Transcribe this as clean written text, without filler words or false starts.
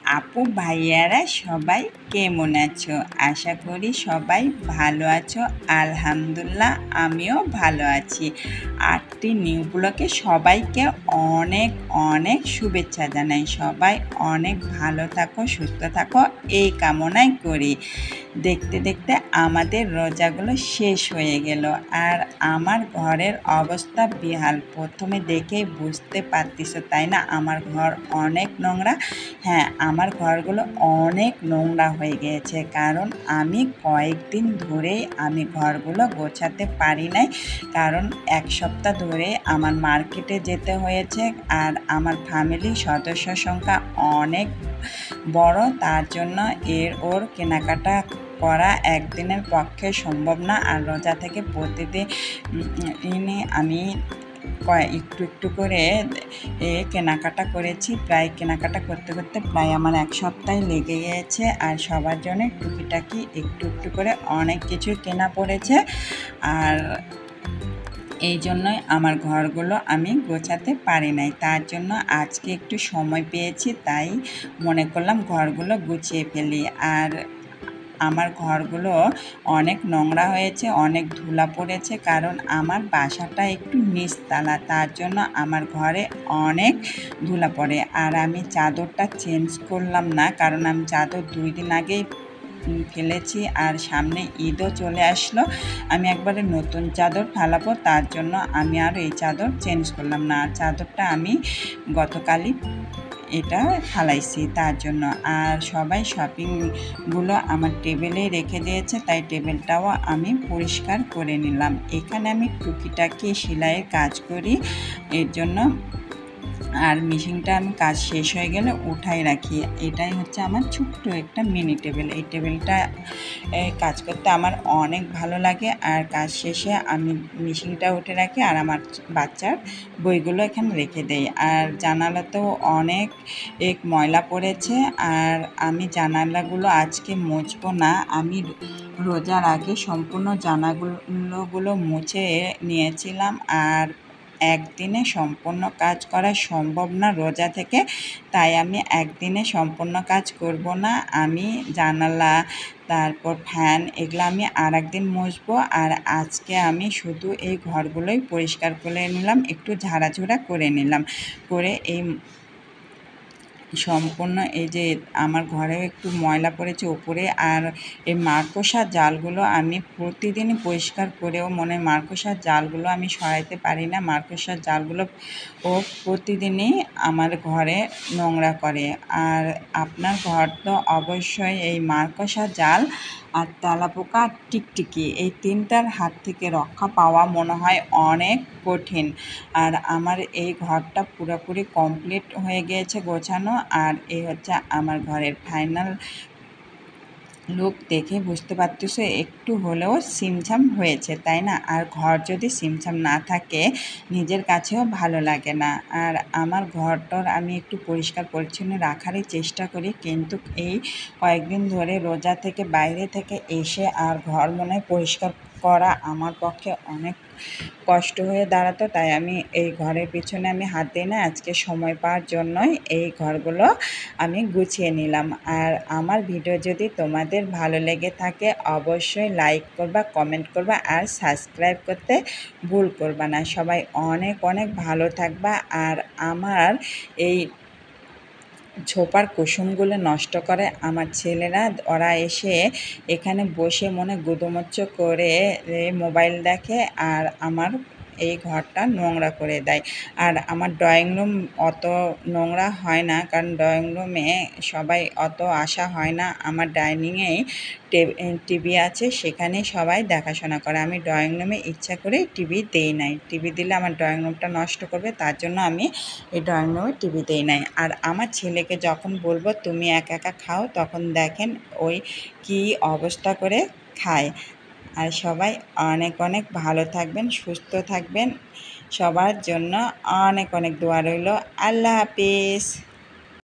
আপু ভাইয়ারা সবাই কেমন আছো? আশা করি সবাই ভালো আছো। আলহামদুলিল্লাহ আমিও ভালো আছি। আরটি নিউ ব্লগে সবাইকে অনেক অনেক শুভেচ্ছা জানাই। সবাই অনেক ভালো থাকো, সুস্থ থাকো এই কামনাই করি। দেখতে দেখতে আমাদের রোজাগুলো শেষ হয়ে গেল, আর আমার ঘরের অবস্থা বেহাল। প্রথমে দেখেই বুঝতে পারতেছো তাই না, আমার ঘর অনেক নোংরা। হ্যাঁ, আমার ঘরগুলো অনেক নোংরা হয়ে গিয়েছে, কারণ আমি কয়েকদিন ধরেই আমি ঘরগুলো গোছাতে পারি নাই। কারণ এক সপ্তাহ ধরে আমার মার্কেটে যেতে হয়েছে, আর আমার ফ্যামিলির সদস্য সংখ্যা অনেক বড়, তার জন্য ওর কেনাকাটা করা একদিনের পক্ষে সম্ভব না। আর রোজা থেকে প্রতিদিন আমি একটু একটু করে কেনাকাটা করেছি। প্রায় কেনাকাটা করতে করতে প্রায় আমার এক সপ্তাহ লেগে গিয়েছে, আর সবার জন্য টুকিটাকি একটু একটু করে অনেক কিছু কেনা পড়েছে। আর এই জন্যই আমার ঘরগুলো আমি গোছাতে পারি নাই। তার জন্য আজকে একটু সময় পেয়েছি, তাই মনে করলাম ঘরগুলো গুছিয়ে ফেলি। আর আমার ঘরগুলো অনেক নোংরা হয়েছে, অনেক ধুলা পড়েছে, কারণ আমার বাসাটা একটু নিচতলা, তার জন্য আমার ঘরে অনেক ধুলা পড়ে। আর আমি চাদরটা চেঞ্জ করলাম না, কারণ আমি চাদর 2 দিন আগেই ফেলেছি, আর সামনে ঈদও চলে আসলো। আমি একবারে নতুন চাদর ফেলাবো, তার জন্য আমি আর এই চাদর চেঞ্জ করলাম না। আর চাদরটা আমি গতকালই এটা ফালাইছি তার জন্য। আর সবাই শপিংগুলো আমার টেবিলে রেখে দিয়েছে, তাই টেবিলটাও আমি পরিষ্কার করে নিলাম। এখানে আমি টুকিটাকি সেলাইয়ের কাজ করি, এর জন্য। আর মেশিনটা আমি কাজ শেষ হয়ে গেলে উঠাই রাখি। এটাই হচ্ছে আমার ছোট্ট একটা মিনি টেবিল। এই টেবিলটা কাজ করতে আমার অনেক ভালো লাগে। আর কাজ শেষে আমি মেশিনটা উঠে রাখি, আর আমার বাচ্চার বইগুলো এখানে রেখে দেই। আর জানালাতেও অনেক ময়লা পড়েছে, আর আমি জানালাগুলো আজকে মুছবো না। আমি রোজার আগে সম্পূর্ণ জানালাগুলো মুছে নিয়েছিলাম, আর একদিনে সম্পূর্ণ কাজ করা সম্ভব না রোজা থেকে, তাই আমি একদিনে সম্পূর্ণ কাজ করব না। আমি জানালা, তারপর ফ্যান, এগুলো আমি আর একদিন মুছবো। আর আজকে আমি শুধু এই ঘরগুলোই পরিষ্কার করে নিলাম, একটু ঝাড়াঝুড়া করে নিলাম, করে এই সম্পূর্ণ এই যে আমার ঘরেও একটু ময়লা পড়েছে উপরে। আর এই মাকড়সার জালগুলো আমি প্রতিদিনই পরিষ্কার করেও মাকড়সার জালগুলো আমি সরাইতে পারি না। মাকড়সার জালগুলো প্রতিদিনই আমার ঘরে নোংরা করে। আর আপনার ঘর তো অবশ্যই এই মাকড়সার জাল আর তেলাপোকা, টিকটিকি, এই 3টার হাত থেকে রক্ষা পাওয়া মনে হয় অনেক কঠিন। আর আমার এই ঘরটা পুরোপুরি কমপ্লিট হয়ে গিয়েছে গোছানো। আর এই হচ্ছে আমার ঘরের ফাইনাল লুক। দেখে বুঝতে পারতেছো একটু হলেও ছিমছাম হয়েছে, তাই না? আর ঘর যদি ছিমছাম না থাকে নিজের কাছেও ভালো লাগে না। আর আমার ঘরটর আমি একটু পরিষ্কার পরিচ্ছন্ন রাখারই চেষ্টা করি, কিন্তু এই কয়েকদিন ধরে রোজা থেকে বাইরে থেকে এসে আর ঘর মনে পরিষ্কার করা আমার পক্ষে অনেক কষ্ট হয়ে দাঁড়াতো, তাই আমি এই ঘরের পিছনে আমি হাত দিই না। আজকে সময় পাওয়ার জন্যই এই ঘরগুলো আমি গুছিয়ে নিলাম। আর আমার ভিডিও যদি তোমাদের ভালো লেগে থাকে অবশ্যই লাইক করবা, কমেন্ট করবা, আর সাবস্ক্রাইব করতে ভুল করবা না। সবাই অনেক অনেক ভালো থাকবা। আর আমার এই ছোপার কুসুমগুলো নষ্ট করে আমার ছেলেরা, ওরা এসে এখানে বসে গুদুমোচ্চ করে মোবাইল দেখে, আর আমার এই ঘরটা নোংরা করে দেয়। আর আমার ড্রয়িং রুম অত নোংরা হয় না, কারণ ড্রয়িং রুমে সবাই অত আসা হয় না। আমার ডাইনিংয়েই টিভি আছে, সেখানে সবাই দেখাশোনা করে। আমি ড্রয়িং রুমে ইচ্ছা করে টিভি দেই নাই। টিভি দিলে আমার ড্রয়িং রুমটা নষ্ট করবে, তার জন্য আমি এই ড্রয়িং রুমে টিভি দেই নাই। আর আমার ছেলেকে যখন বলবো তুমি একা একা খাও, তখন দেখেন ওই কি অবস্থা করে খায়। আর সবাই অনেক অনেক ভালো থাকবেন, সুস্থ থাকবেন। সবার জন্য অনেক অনেক দোয়া রইল। আল্লাহ হাফিজ।